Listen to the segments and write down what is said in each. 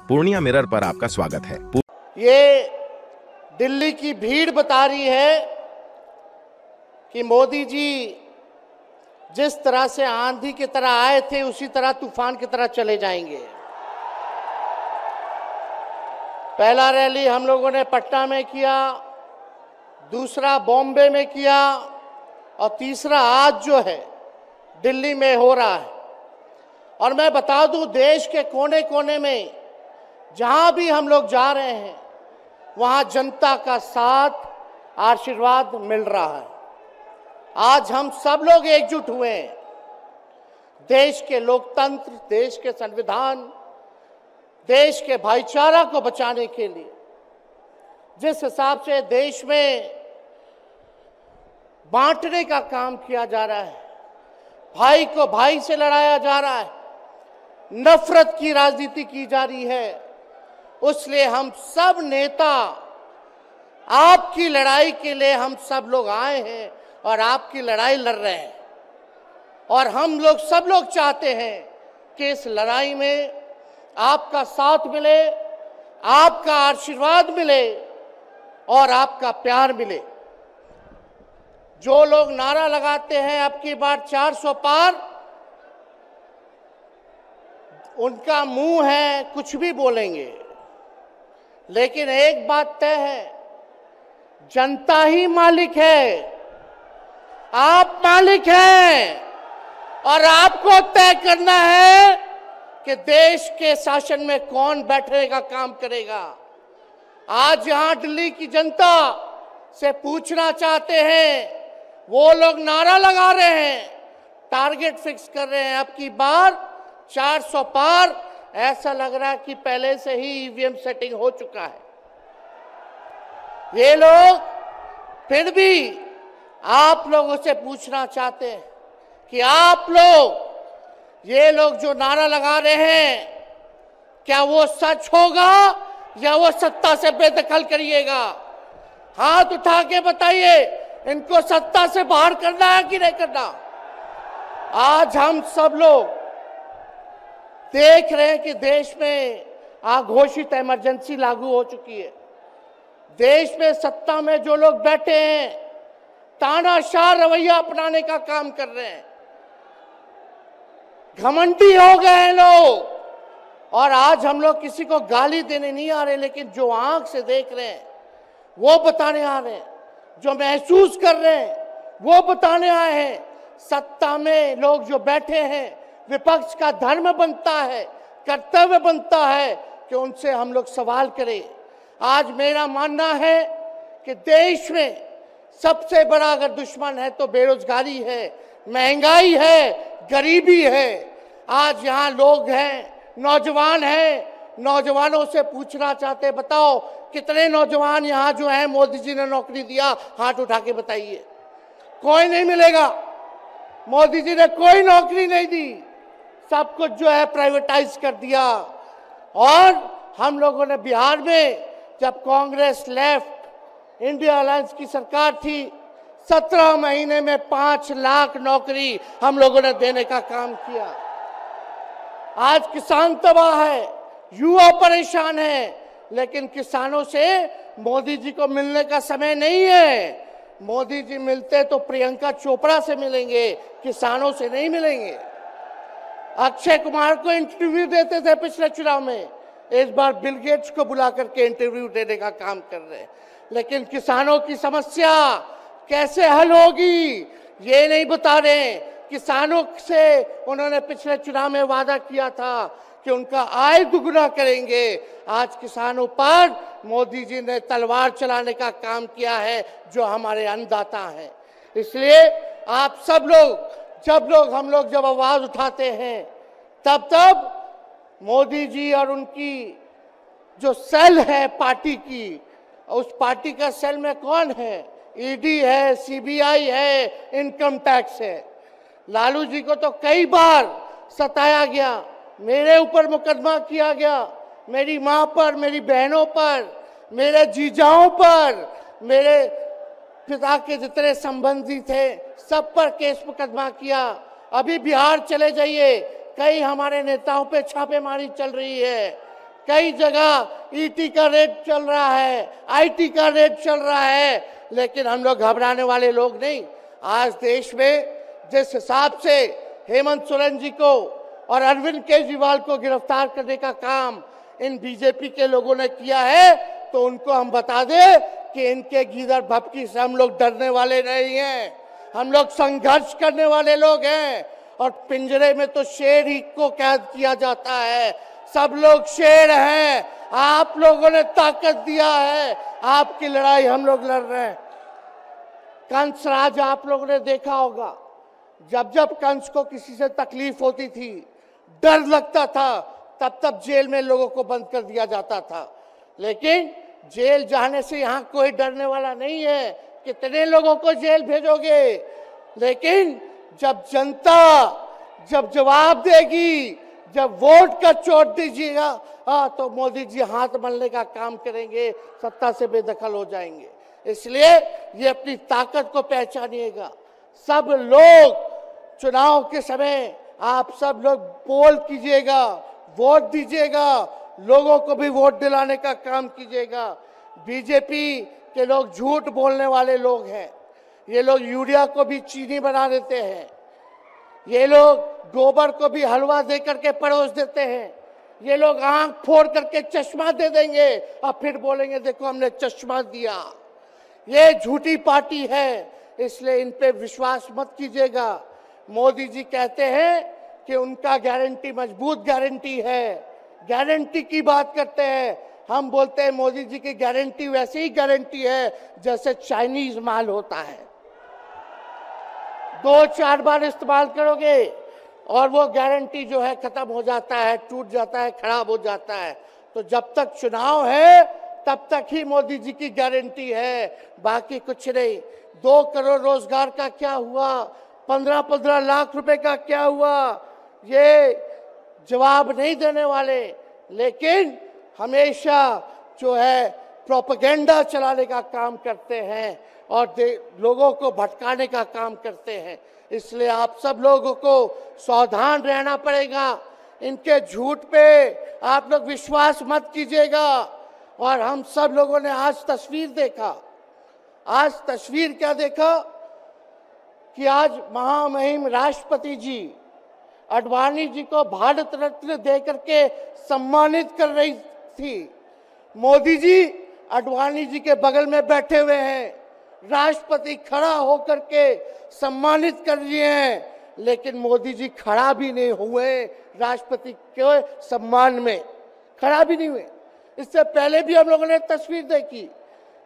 Purnia mirror पर आपका स्वागत है। ये दिल्ली की भीड़ बता रही है कि मोदी जी जिस तरह से आंधी की तरह आए थे उसी तरह तूफान की तरह चले जाएंगे। पहला रैली हम लोगों ने पटना में किया, दूसरा बॉम्बे में किया और तीसरा आज जो है दिल्ली में हो रहा है। और मैं बता दूं, देश के कोने कोने में जहां भी हम लोग जा रहे हैं वहां जनता का साथ, आशीर्वाद मिल रहा है। आज हम सब लोग एकजुट हुए हैं देश के लोकतंत्र, देश के संविधान, देश के भाईचारा को बचाने के लिए। जिस हिसाब से देश में बांटने का काम किया जा रहा है, भाई को भाई से लड़ाया जा रहा है, नफरत की राजनीति की जा रही है, उसलिए हम सब नेता आपकी लड़ाई के लिए हम सब लोग आए हैं और आपकी लड़ाई लड़ रहे हैं। और हम लोग सब लोग चाहते हैं कि इस लड़ाई में आपका साथ मिले, आपका आशीर्वाद मिले और आपका प्यार मिले। जो लोग नारा लगाते हैं अब की बार 400 पार, उनका मुंह है कुछ भी बोलेंगे, लेकिन एक बात तय है, जनता ही मालिक है, आप मालिक हैं और आपको तय करना है कि देश के शासन में कौन बैठने का काम करेगा। आज यहां दिल्ली की जनता से पूछना चाहते हैं, वो लोग नारा लगा रहे हैं, टारगेट फिक्स कर रहे हैं अब की बार 400 पार। ऐसा लग रहा है कि पहले से ही ईवीएम सेटिंग हो चुका है। ये लोग फिर भी आप लोगों से पूछना चाहते हैं कि आप लोग, ये लोग जो नारा लगा रहे हैं, क्या वो सच होगा या वो सत्ता से बेदखल करिएगा? हाथ उठा के बताइए, इनको सत्ता से बाहर करना है कि नहीं करना? आज हम सब लोग देख रहे हैं कि देश में अघोषित इमरजेंसी लागू हो चुकी है। देश में सत्ता में जो लोग बैठे हैं तानाशाह रवैया अपनाने का काम कर रहे हैं, घमंडी हो गए हैं लोग। और आज हम लोग किसी को गाली देने नहीं आ रहे, लेकिन जो आंख से देख रहे हैं वो बताने आ रहे हैं, जो महसूस कर रहे हैं वो बताने आए हैं। सत्ता में लोग जो बैठे हैं, विपक्ष का धर्म बनता है, कर्तव्य बनता है कि उनसे हम लोग सवाल करें। आज मेरा मानना है कि देश में सबसे बड़ा अगर दुश्मन है तो बेरोजगारी है, महंगाई है, गरीबी है। आज यहाँ लोग हैं, नौजवान हैं, नौजवानों से पूछना चाहते, बताओ कितने नौजवान यहाँ जो हैं मोदी जी ने नौकरी दिया? हाथ उठा के बताइए। कोई नहीं मिलेगा। मोदी जी ने कोई नौकरी नहीं दी, सब कुछ जो है प्राइवेटाइज कर दिया। और हम लोगों ने बिहार में जब कांग्रेस लेफ्ट इंडिया अलायंस की सरकार थी, 17 महीने में 5 लाख नौकरी हम लोगों ने देने का काम किया। आज किसान तबाह है, युवा परेशान है, लेकिन किसानों से मोदी जी को मिलने का समय नहीं है। मोदी जी मिलते तो प्रियंका चोपड़ा से मिलेंगे, किसानों से नहीं मिलेंगे। अक्षय कुमार को इंटरव्यू देते थे पिछले चुनाव में, इस बार बिल गेट्स को बुला करके इंटरव्यू देने का काम कर रहे हैं। लेकिन किसानों की समस्या कैसे हल होगी ये नहीं बता रहे। किसानों से उन्होंने पिछले चुनाव में वादा किया था कि उनका आय दुगुना करेंगे। आज किसानों पर मोदी जी ने तलवार चलाने का काम किया है, जो हमारे अन्नदाता हैं। इसलिए आप सब लोग, जब आवाज उठाते हैं तब मोदी जी और उनकी जो सेल है पार्टी की, उस पार्टी का सेल में कौन है? ईडी है, सीबीआई है, इनकम टैक्स है। लालू जी को तो कई बार सताया गया, मेरे ऊपर मुकदमा किया गया, मेरी मां पर, मेरी बहनों पर, मेरे जीजाओं पर, मेरे पिता के जितने संबंधी थे सब पर केस मुकदमा किया। अभी बिहार चले जाइए, कई हमारे नेताओं पे छापेमारी चल रही है। कई जगह ईटी का रेट चल रहा है, आईटी का रेट चल रहा है, लेकिन हम लोग घबराने वाले लोग नहीं। आज देश में जिस हिसाब से हेमंत सोरेन जी को और अरविंद केजरीवाल को गिरफ्तार करने का काम इन बीजेपी के लोगों ने किया है, तो उनको हम बता दें कि इनके गीदड़ भपकी से हम लोग डरने वाले नहीं हैं। हम लोग संघर्ष करने वाले लोग हैं। और पिंजरे में तो शेर ही को कैद किया जाता है। सब लोग शेर हैं। आप लोगों ने ताकत दिया है, आपकी लड़ाई हम लोग लड़ रहे हैं। कंस राज आप लोगों ने देखा होगा, जब जब कंस को किसी से तकलीफ होती थी, डर लगता था, तब तब जेल में लोगों को बंद कर दिया जाता था। लेकिन जेल जाने से यहाँ कोई डरने वाला नहीं है। कितने लोगों को जेल भेजोगे? लेकिन जब जनता जब जवाब देगी, जब वोट का चोट दीजिएगा, तो मोदी जी हाथ मलने का काम करेंगे, सत्ता से बेदखल हो जाएंगे। इसलिए ये अपनी ताकत को पहचानिएगा। सब लोग चुनाव के समय आप सब लोग पोल कीजिएगा, वोट दीजिएगा, लोगों को भी वोट दिलाने का काम कीजिएगा। बीजेपी के लोग झूठ बोलने वाले लोग हैं। ये लोग यूरिया को भी चीनी बना देते हैं। ये लोग गोबर को भी हलवा दे करके परोस देते हैं। ये लोग आंख फोड़ करके चश्मा दे देंगे और फिर बोलेंगे देखो हमने चश्मा दिया। ये झूठी पार्टी है, इसलिए इन पे विश्वास मत कीजिएगा। मोदी जी कहते हैं कि उनका गारंटी मजबूत गारंटी है, गारंटी की बात करते हैं। हम बोलते हैं मोदी जी की गारंटी वैसे ही गारंटी है जैसे चाइनीज माल होता है। 2-4 बार इस्तेमाल करोगे और वो गारंटी जो है खत्म हो जाता है, टूट जाता है, खराब हो जाता है। तो जब तक चुनाव है तब तक ही मोदी जी की गारंटी है, बाकी कुछ नहीं। 2 करोड़ रोजगार का क्या हुआ? 15-15 लाख रुपए का क्या हुआ? ये जवाब नहीं देने वाले, लेकिन हमेशा जो है प्रोपेगेंडा चलाने का काम करते हैं और लोगों को भटकाने का काम करते हैं। इसलिए आप सब लोगों को सावधान रहना पड़ेगा। इनके झूठ पे आप लोग विश्वास मत कीजिएगा। और हम सब लोगों ने आज तस्वीर देखा। आज तस्वीर क्या देखा कि आज महामहिम राष्ट्रपति जी अडवाणी जी को भारत रत्न देकर के सम्मानित कर रही थी। मोदी जी अडवाणी जी के बगल में बैठे हुए हैं, राष्ट्रपति खड़ा होकर के सम्मानित कर रहे हैं, लेकिन मोदी जी खड़ा भी नहीं हुए राष्ट्रपति के सम्मान में, खड़ा भी नहीं हुए। इससे पहले भी हम लोगों ने तस्वीर देखी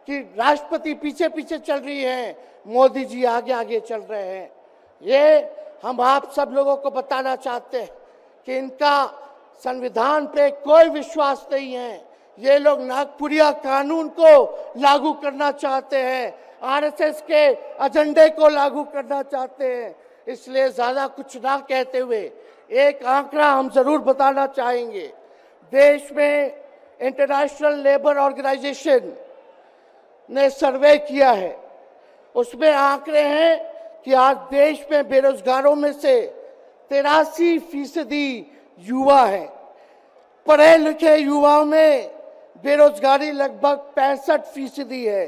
कि राष्ट्रपति पीछे पीछे चल रही है, मोदी जी आगे आगे चल रहे हैं। ये हम आप सब लोगों को बताना चाहते हैं कि इनका संविधान पे कोई विश्वास नहीं है। ये लोग नागपुरिया कानून को लागू करना चाहते हैं, आरएसएस के एजेंडे को लागू करना चाहते हैं। इसलिए ज्यादा कुछ ना कहते हुए एक आंकड़ा हम जरूर बताना चाहेंगे। देश में इंटरनेशनल लेबर ऑर्गेनाइजेशन ने सर्वे किया है, उसमें आंकड़े हैं कि आज देश में बेरोजगारों में से 83% युवा हैं। पढ़े लिखे युवाओं में बेरोजगारी लगभग 65% है।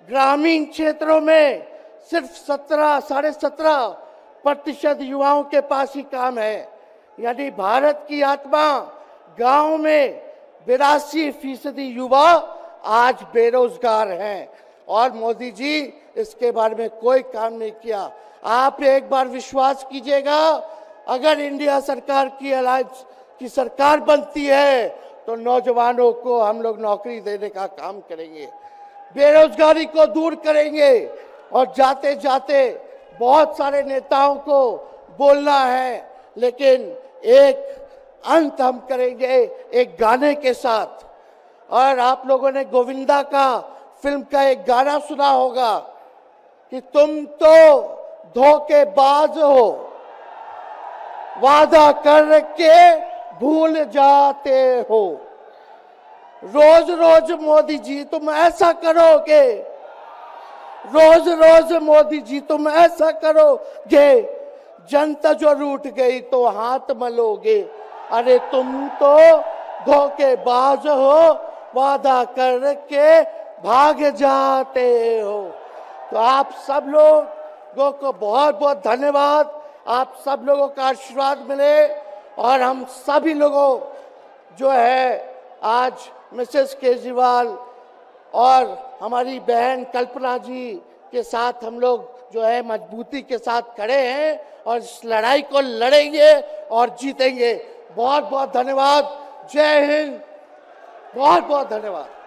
ग्रामीण क्षेत्रों में सिर्फ 17.5% युवाओं के पास ही काम है। यानी भारत की आत्मा गांव में 82% युवा आज बेरोजगार हैं और मोदी जी इसके बारे में कोई काम नहीं किया। आप एक बार विश्वास कीजिएगा, अगर इंडिया सरकार की अलायंस की सरकार बनती है तो नौजवानों को हम लोग नौकरी देने का काम करेंगे, बेरोजगारी को दूर करेंगे। और जाते जाते बहुत सारे नेताओं को बोलना है, लेकिन एक अंत हम करेंगे एक गाने के साथ। और आप लोगों ने गोविंदा का फिल्म का एक गाना सुना होगा कि तुम तो धोखेबाज हो, वादा करके भूल जाते हो। रोज रोज मोदी जी तुम ऐसा करोगे, रोज रोज मोदी जी तुम ऐसा करोगे, जनता जो रूठ गई तो हाथ मलोगे। अरे तुम तो धोखेबाज हो, वादा करके भाग जाते हो। तो आप सब लोगों को बहुत बहुत धन्यवाद। आप सब लोगों का आशीर्वाद मिले और हम सभी लोगों जो है आज मिसेस केजरीवाल और हमारी बहन कल्पना जी के साथ हम लोग जो है मजबूती के साथ खड़े हैं और इस लड़ाई को लड़ेंगे और जीतेंगे। बहुत बहुत धन्यवाद। जय हिंद। बहुत बहुत धन्यवाद।